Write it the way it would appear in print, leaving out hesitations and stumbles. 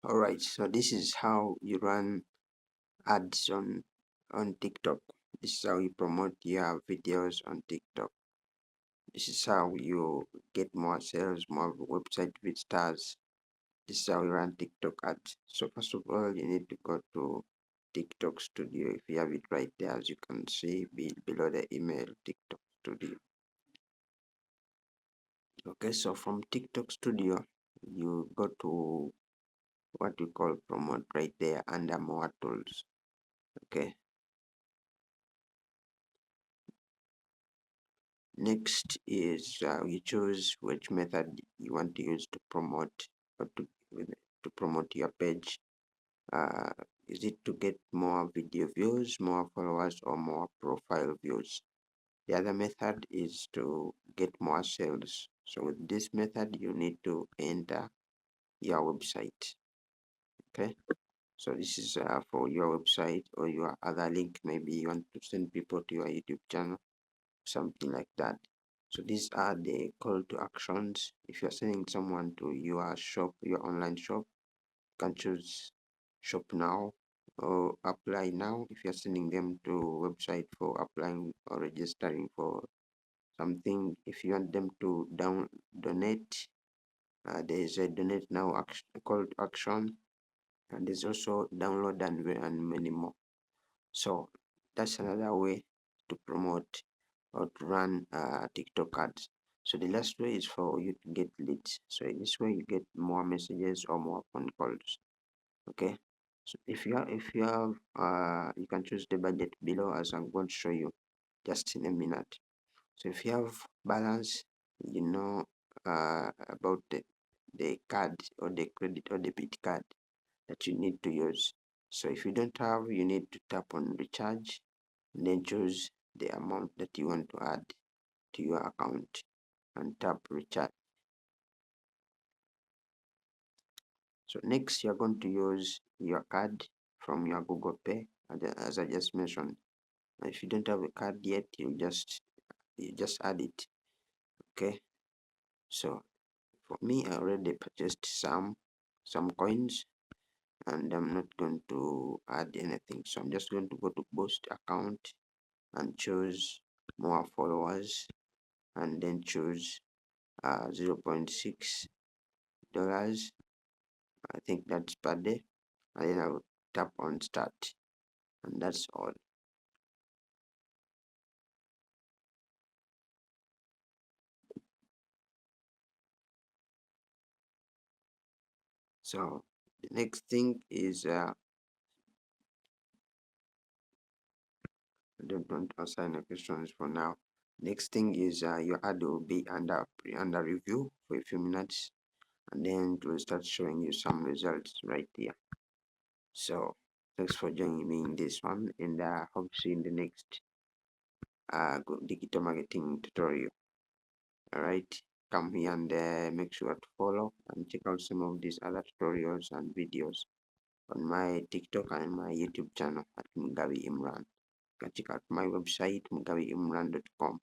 Alright, so this is how you run ads on TikTok. This is how you promote your videos on TikTok. This is how you get more sales, more website visitors. This is how you run TikTok ads. So first of all, you need to go to TikTok Studio. If you have it right there, as you can see below the email, TikTok Studio. Okay, so from TikTok Studio, you go to what we call promote right there under more tools. Okay, next is you choose which method you want to use to promote or to promote your page. uh, is it to get more video views, more followers, or more profile views? The other method is to get more sales. So with this method you need to enter your website. Okay, so this is for your website or your other link. Maybe you want to send people to your YouTube channel, something like that. So these are the call to actions. If you're sending someone to your shop, your online shop, you can choose shop now or apply now. If you're sending them to website for applying or registering for something, if you want them to donate, there is a donate now action, call to action, and there's also download and many more. So that's another way to promote or to run TikTok ads. So the last way is for you to get leads. So in this way you get more messages or more phone calls. Okay. So if you have you can choose the budget below as I'm going to show you just in a minute. So if you have balance, you know about the card or the credit or debit card that you need to use. So if you don't have, you need to tap on recharge and then choose the amount that you want to add to your account and tap recharge. So next you're going to use your card from your Google Pay as I just mentioned. If you don't have a card yet, you just add it. Okay. So for me, I already purchased some coins and I'm not going to add anything. So I'm just going to go to boost account and choose more followers and then choose 0.6 dollars. I think that's per day, and then I will tap on start, and that's all. So the next thing is I don't want to assign a questions for now. Next thing is your ad will be under review for a few minutes, and then it will start showing you some results right here. So thanks for joining me in this one, and hope to see you in the next digital marketing tutorial. All right, come here and make sure to follow and check out some of these other tutorials and videos on my TikTok and my YouTube channel at Mugabe Imran. You can check out my website mugabeimran.com.